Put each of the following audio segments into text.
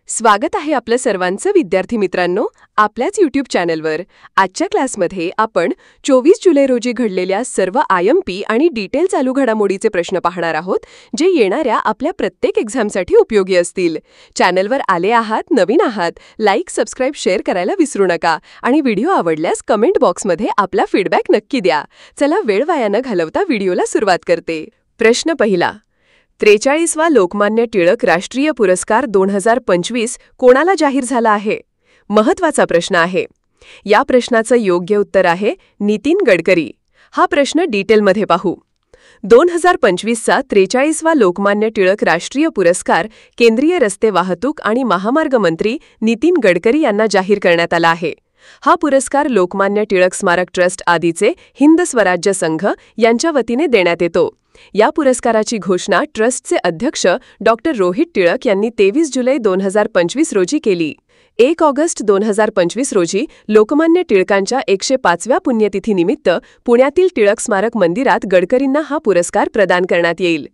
स्वागत आहे आपलं सर्वांचं विद्यार्थी मित्रांनो आपल्याच यूट्यूब चॅनलवर। आजच्या क्लासमध्ये आपण 24 जुलै रोजी घडलेल्या सर्व IMP आणि डिटेल चालू घडामोडीचे प्रश्न पाहणार आहोत जे येणाऱ्या आपल्या प्रत्येक एक्झामसाठी उपयोगी असतील। चॅनलवर आले आहात, नवीन आहात, लाईक, सबस्क्राइब, शेअर करायला विसरू नका आणि व्हिडिओ आवडल्यास कमेंट बॉक्समध्ये आपला फीडबॅक नक्की द्या। चला वेळ वाया न घालवता व्हिडिओला सुरुवात करते। प्रश्न पहिला, 43वा लोकमान्य टिळक राष्ट्रीय पुरस्कार 2025 कोणाला जाहीर झाला आहे? महत्त्वाचा प्रश्न आहे। या प्रश्नाचं योग्य उत्तर आहे नितीन गडकरी। हा प्रश्न डिटेलमध्ये पाहू। 2025चा 43वा लोकमान्य टिळक राष्ट्रीय पुरस्कार केंद्रीय रस्ते वाहतूक आणि महामार्ग मंत्री नितीन गडकरी यांना जाहीर करण्यात आला आहे। हा पुरस्कार लोकमान्य टिळक स्मारक ट्रस्ट आदीचे हिंद स्वराज्य संघ यांच्या वतीने देण्यात येतो। या पुरस्काराची घोषणा ट्रस्टचे अध्यक्ष डॉक्टर रोहित टिळक यांनी 23 जुलै 2025 रोजी केली। 1 ऑगस्ट 2025 रोजी लोकमान्य टिळकांच्या 105व्या पुण्यतिथीनिमित्त पुण्यातील टिळक स्मारक मंदिरात गडकरींना हा पुरस्कार प्रदान करण्यात येईल।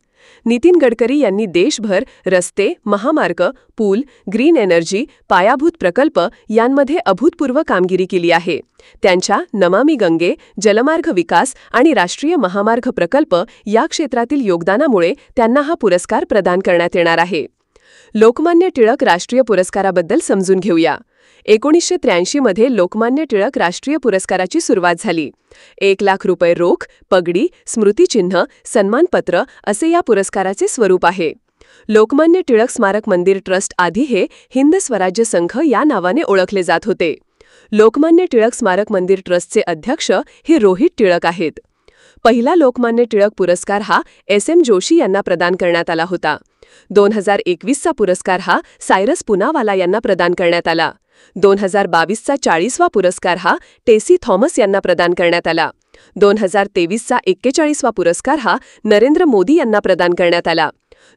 नितीन गडकरी यांनी देशभर रस्ते, महामार्ग, पूल, ग्रीन एनर्जी, पायाभूत प्रकल्प यांमध्ये अभूतपूर्व कामगिरी केली आहे। त्यांच्या नमामि गंगे, जलमार्ग विकास आणि राष्ट्रीय महामार्ग प्रकल्प या क्षेत्रातील योगदानामुळे त्यांना हा पुरस्कार प्रदान करण्यात येणार आहे। लोकमान्य टिळक राष्ट्रीय पुरस्काराबद्दल समजून घेऊया। 1983 मध्ये लोकमान्य टिळक राष्ट्रीय पुरस्काराची सुरुवात झाली। 1 लाख रुपये रोख, पगडी, स्मृतिचिन्ह, सन्मानपत्र असे या पुरस्काराचे स्वरूप आहे। लोकमान्य टिळक स्मारक मंदिर ट्रस्ट आधी हे हिंद स्वराज्य संघ या नावाने ओळखले जात होते। लोकमान्य टिळक स्मारक मंदिर ट्रस्टचे अध्यक्ष हे रोहित टिळक आहेत। पहिला लोकमान्य टिळक पुरस्कार हा SM जोशी यांना प्रदान करण्यात आला होता। 2021चा पुरस्कार हा सायरस पुनावाला यांना प्रदान करण्यात आला। 2022चा 40वा पुरस्कार हा टेसी थॉमस यांना प्रदान करण्यात आला। 2023चा 41वा पुरस्कार हा नरेंद्र मोदी यांना प्रदान करण्यात आला।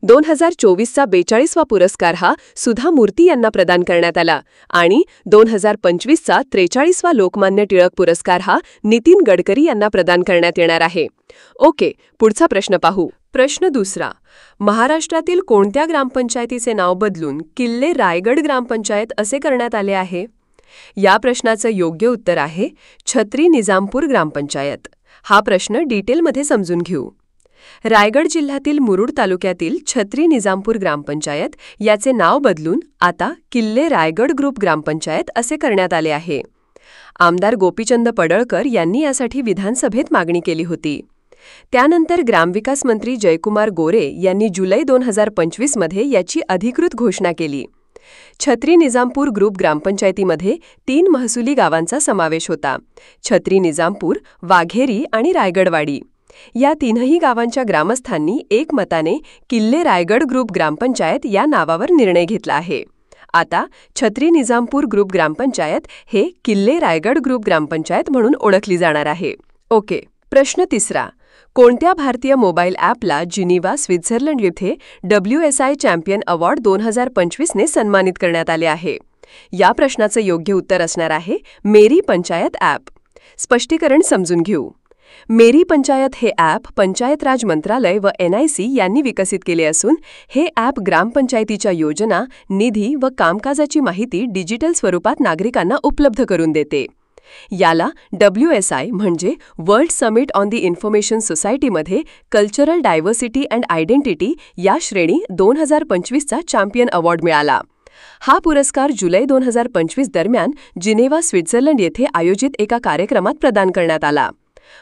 2024चा 42वा पुरस्कार हा सुधा मूर्ती यांना प्रदान करण्यात आला आणि 2025चा 43वा लोकमान्य टिळक पुरस्कार हा नितीन गडकरी यांना प्रदान करण्यात येणार आहे। ओके, पुढचा प्रश्न पाहू। प्रश्न दुसरा, महाराष्ट्रातील कोणत्या ग्रामपंचायतीचे नाव बदलून किल्ले रायगड ग्रामपंचायत असे करण्यात आले आहे? या प्रश्नाचं योग्य उत्तर आहे छत्री निजामपूर ग्रामपंचायत। हा प्रश्न डिटेलमध्ये समजून घेऊ। रायगड जिल्ह्यातील मुरुड तालुक्यातील छत्री निजामपूर ग्रामपंचायत याचे नाव बदलून आता किल्ले रायगड ग्रुप ग्रामपंचायत असे करण्यात आले आहे। आमदार गोपीचंद पडळकर यांनी यासाठी विधानसभेत मागणी केली होती। त्यानंतर ग्रामविकास मंत्री जयकुमार गोरे यांनी जुलै 2025 मध्ये याची अधिकृत घोषणा केली। छत्री निजामपूर ग्रुप ग्रामपंचायतीमध्ये 3 महसुली गावांचा समावेश होता: छत्री निजामपूर, वाघेरी आणि रायगडवाडी। या 3ही गावांच्या ग्रामस्थांनी एकमताने किल्ले रायगड ग्रुप ग्रामपंचायत या नावावर निर्णय घेतला आहे। आता छत्री निजामपूर ग्रुप ग्रामपंचायत हे किल्ले रायगड ग्रुप ग्रामपंचायत म्हणून ओळखली जाणार आहे। ओके, प्रश्न तिसरा, कोणत्या भारतीय मोबाईल ॲपला जिनिव्हा, स्वित्झर्लंड येथे WSI चॅम्पियन अवॉर्ड 2025 ने सन्मानित करण्यात आले आहे? या प्रश्नाचं योग्य उत्तर असणार आहे मेरी पंचायत ॲप। स्पष्टीकरण समजून घेऊ। मेरी पंचायत हे ॲप पंचायत राज मंत्रालय व NIC यांनी विकसित केले असून हे ॲप ग्रामपंचायतीच्या योजना, निधी व कामकाजाची माहिती डिजिटल स्वरूपात नागरिकांना उपलब्ध करून देते। याला WSI म्हणजे world summit on the information सोसायटीमध्ये कल्चरल डायव्हर्सिटी अँड आयडेंटिटी या श्रेणी 2025चा चॅम्पियन अवॉर्ड मिळाला। हा पुरस्कार जुलै 2025 दरम्यान जिनेव्हा, स्वित्झर्लंड येथे आयोजित एका कार्यक्रमात प्रदान करण्यात आला।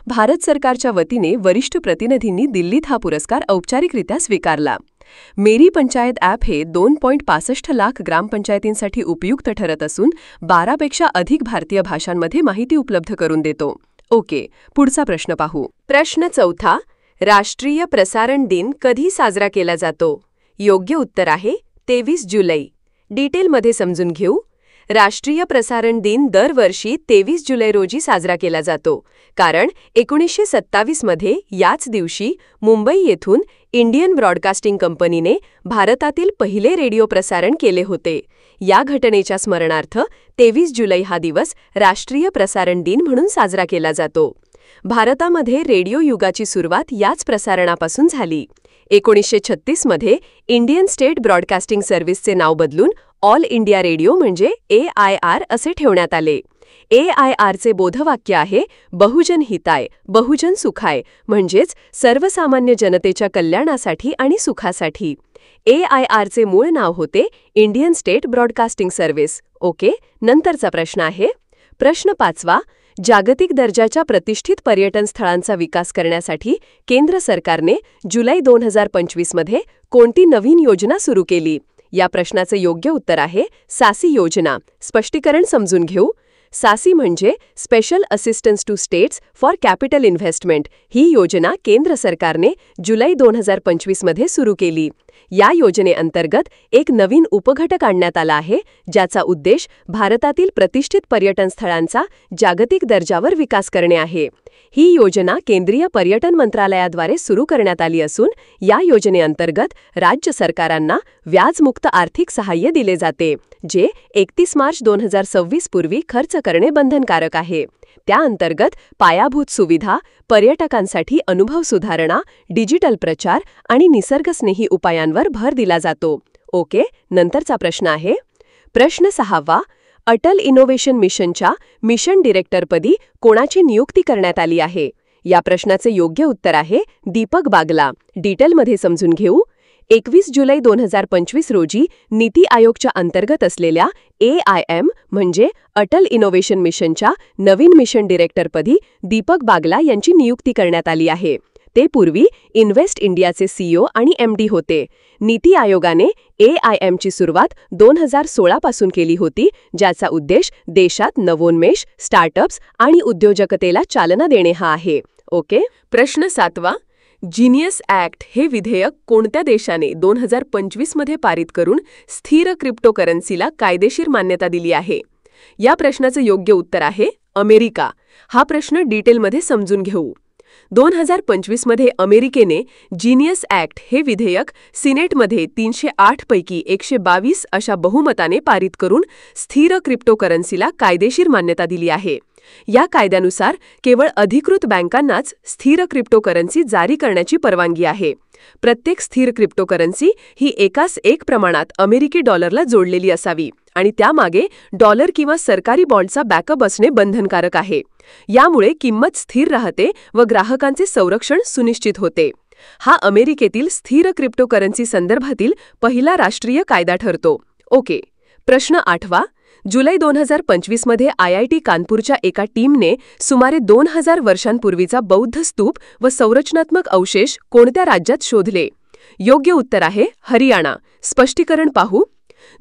भारत सरकारच्या वतीने वरिष्ठ प्रतिनिधींनी दिल्लीत हा पुरस्कार औपचारिकरित्या स्वीकारला। मेरी पंचायत ॲप हे 2.65 लाख ग्रामपंचायतींसाठी उपयुक्त ठरत असून 12 पेक्षा अधिक भारतीय भाषांमध्ये माहिती उपलब्ध करून देतो। ओके, पुढचा प्रश्न पाहू। प्रश्न चौथा, राष्ट्रीय प्रसारण दिन कधी साजरा केला जातो? योग्य उत्तर आहे 23 जुलै। डिटेलमध्ये समजून घेऊ। राष्ट्रीय प्रसारण दिन दरवर्षी 23 जुलै रोजी साजरा केला जातो कारण 1927 मध्ये याच दिवशी मुंबई येथून इंडियन ब्रॉडकास्टिंग कंपनीने भारतातील पहिले रेडिओ प्रसारण केले होते। या घटनेच्या स्मरणार्थ 23 जुलै हा दिवस राष्ट्रीय प्रसारण दिन म्हणून साजरा केला जातो। भारतामध्ये रेडिओ युगाची सुरुवात याच प्रसारणापासून झाली। 1936 मध्ये इंडियन स्टेट ब्रॉडकास्टिंग सर्व्हिसचे नाव बदलून ऑल इंडिया रेडिओ म्हणजे AIR असे ठेवण्यात आले. AIRचे बोधवाक्य आहे बहुजन हिताय, बहुजन सुखाय, म्हणजेच सर्वसामान्य जनतेच्या कल्याणासाठी आणि सुखासाठी. AIRचे मूळ नाव होते Indian state broadcasting service. Okay, नंतरचा प्रश्न आहे प्रश्न 5. जागतिक दर्जाच्या प्रतिष्ठित पर्यटन स्थळांचा विकास करण्यासाठी केंद्र सरकारने जुलै 2025 मध्ये कोणती नवीन योजना सुरू केली? या प्रश्नाचे योग्य उत्तर आहे सासी योजना. स्पष्टीकरण समजून घेऊ. सासी म्हणजे special assistance to states for capital investment. ही योजना केंद्र सरकारने जुलै 2025 मध्ये सुरू केली. या योजनेअंतर्गत एक नवीन उपघटक आणण्यात आला आहे, ज्याचा उद्देश भारतातील प्रतिष्ठित पर्यटन स्थळांचा जागतिक दर्जावर विकास करणे आहे. ही योजना केंद्रीय पर्यटन मंत्रालयाद्वारे सुरू करण्यात आली असून या योजनेअंतर्गत राज्य सरकारांना व्याजमुक्त आर्थिक सहाय्य दिले जाते, जे 31 मार्च 2026 पूर्वी खर्च करणे बंधनकारक आहे. त्या अंतर्गत पायाभूत सुविधा, पर्यटकांसाठी अनुभव सुधारणा, डिजिटल प्रचार आणि निसर्गस्नेही उपायांवर भर दिला जातो. ओके, नंतरचा प्रश्न आहे प्रश्न 6. अटल इनोव्हेशन मिशनच्या मिशन डिरेक्टरपदी कोणाची नियुक्ती करण्यात आली आहे? या प्रश्नाचे योग्य उत्तर आहे दीपक बागला. डिटेलमध्ये समजून घेऊ. 21 जुलै 2025 रोजी नीती आयोगच्या अंतर्गत असलेल्या AIM म्हणजे अटल इनोव्हेशन मिशनच्या नवीन मिशन डिरेक्टरपदी दीपक बागला यांची नियुक्ती करण्यात आली आहे. ते पूर्वी इन्व्हेस्ट इंडियाचे CEO आणि MD होते. नीती आयोगाने AIMची सुरुवात 2016 पासून केली होती, ज्याचा उद्देश देशात नवोन्मेष, स्टार्टअप्स आणि उद्योजकतेला चालना देणे हा आहे. ओके, प्रश्न 7. जीनियस ॲक्ट हे विधेयक कोणत्या देशाने 2025 मध्ये पारित करून स्थिर क्रिप्टोकरन्सीला कायदेशीर मान्यता दिली आहे? या प्रश्नाचं योग्य उत्तर आहे अमेरिका. हा प्रश्न डिटेलमध्ये समजून घेऊ. 2025 मध्ये अमेरिकेने जीनियस ॲक्ट हे विधेयक सिनेटमध्ये 308 पैकी 122 अशा बहुमताने पारित करून स्थिर क्रिप्टोकरन्सीला कायदेशीर मान्यता दिली आहे. या कायद्यानुसार केवळ अधिकृत बँकांनाच स्थिर क्रिप्टोकरन्सी जारी करण्याची परवानगी आहे. प्रत्येक स्थिर क्रिप्टोकरन्सी ही एकास एक प्रमाणात अमेरिकी डॉलरला जोडलेली असावी आणि त्यामागे डॉलर किंवा सरकारी बॉन्डचा बॅकअप असणे बंधनकारक आहे. यामुळे किंमत स्थिर राहते व ग्राहकांचे संरक्षण सुनिश्चित होते. हा अमेरिकेतील स्थिर क्रिप्टोकरन्सी संदर्भातील पहिला राष्ट्रीय कायदा ठरतो. ओके, प्रश्न 8. जुलै 2025 मध्ये IIT कानपूरच्या एका टीमने सुमारे 2000 वर्षांपूर्वीचा बौद्ध स्तूप व संरचनात्मक अवशेष कोणत्या राज्यात शोधले? योग्य उत्तर आहे हरियाणा. स्पष्टीकरण पाहू.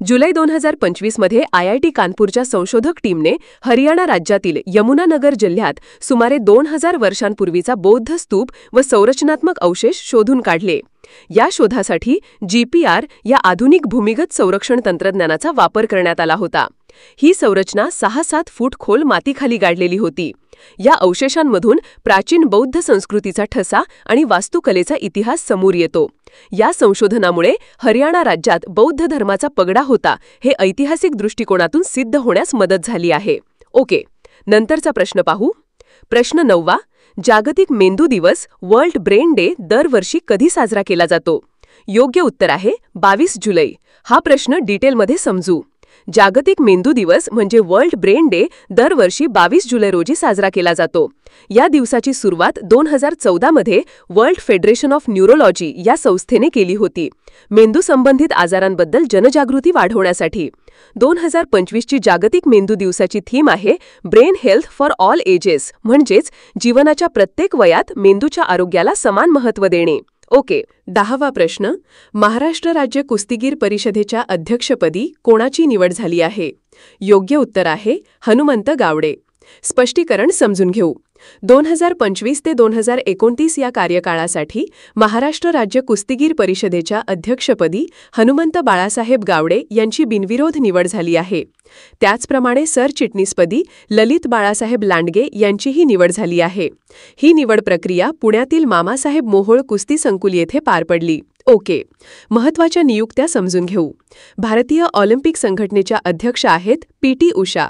जुलै 2025 मध्ये IIT कानपूरच्या संशोधक टीमने हरियाणा राज्यातील यमुनानगर जिल्ह्यात सुमारे 2000 वर्षांपूर्वीचा बौद्ध स्तूप व संरचनात्मक अवशेष शोधून काढले. या शोधासाठी GPR या आधुनिक भूमिगत संरक्षण तंत्रज्ञानाचा वापर करण्यात आला होता. ही संरचना 6-7 फूट खोल मातीखाली गाडलेली होती. या अवशेषांमधून प्राचीन बौद्ध संस्कृतीचा ठसा आणि वास्तुकलेचा इतिहास समोर येतो. या संशोधनामुळे हरियाणा राज्यात बौद्ध धर्माचा पगडा होता हे ऐतिहासिक दृष्टिकोनातून सिद्ध होण्यास मदत झाली आहे. ओके, नंतरचा प्रश्न पाहू. प्रश्न 9. जागतिक मेंदू दिवस वर्ल्ड ब्रेन डे दरवर्षी कधी साजरा केला जातो? योग्य उत्तर आहे 22 जुलै. हा प्रश्न डिटेलमध्ये समजू. जागतिक मेंदू दिवस म्हणजे वर्ल्ड ब्रेन डे दरवर्षी 22 जुलै रोजी साजरा केला जातो. या दिवसाची सुरुवात 2014 मध्ये वर्ल्ड फेडरेशन ऑफ न्यूरोलॉजी या संस्थेने केली होती, मेंदू संबंधित आजारांबद्दल जनजागृती वाढवण्यासाठी. 2025 ची जागतिक मेंदू दिवसाची थीम आहे brain health for all ages, म्हणजेच जीवनाच्या प्रत्येक वयात मेंदूच्या आरोग्याला समान महत्त्व देणे. ओके, 10वा प्रश्न. महाराष्ट्र राज्य कुस्तीगीर परिषदेच्या अध्यक्षपदी कोणाची निवड झाली आहे? योग्य उत्तर आहे हनुमंत गावडे. स्पष्टीकरण समजून घेऊ. 2025 ते 2029 या कार्यकाळासाठी महाराष्ट्र राज्य कुस्तीगीर परिषदेच्या अध्यक्षपदी हनुमंत बाळासाहेब गावडे यांची बिनविरोध निवड झाली आहे. त्याचप्रमाणे सरचिटणीसपदी ललित बाळासाहेब लांडगे यांचीही निवड झाली आहे. ही निवड प्रक्रिया पुण्यातील मामासाहेब मोहोळ कुस्ती संकुल येथे पार पडली. ओके, महत्त्वाच्या नियुक्त्या समजून घेऊ. भारतीय ऑलिम्पिक संघटनेच्या अध्यक्ष आहेत PT उषा,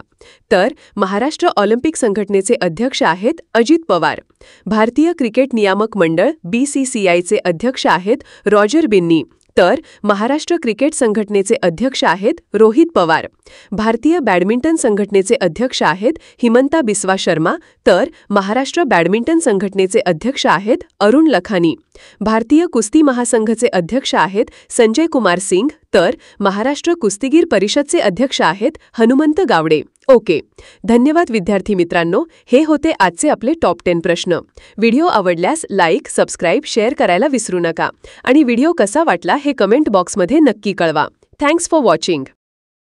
तर महाराष्ट्र ऑलिम्पिक संघटनेचे अध्यक्ष आहेत अजित पवार. भारतीय क्रिकेट नियामक मंडळ BCCIचे अध्यक्ष आहेत रॉजर बिन्नी, तर महाराष्ट्र क्रिकेट संघटनेचे अध्यक्ष आहेत रोहित पवार. भारतीय बॅडमिंटन संघटनेचे अध्यक्ष आहेत हिमंता बिस्वा शर्मा. तर महाराष्ट्र बॅडमिंटन संघटनेचे अध्यक्ष आहेत अरुण लखानी. भारतीय कुस्ती महासंघचे अध्यक्ष आहेत संजय कुमार सिंग. तर महाराष्ट्र कुस्तीगीर परिषदचे अध्यक्ष आहेत हनुमंत गावडे. ओके, धन्यवाद विद्यार्थी मित्रांनो. हे होते आजचे आपले टॉप 10 प्रश्न. व्हिडिओ आवडल्यास लाईक, सबस्क्राईब, शेअर करायला विसरू नका आणि व्हिडिओ कसा वाटला हे कमेंट बॉक्समध्ये नक्की कळवा. Thanks for watching.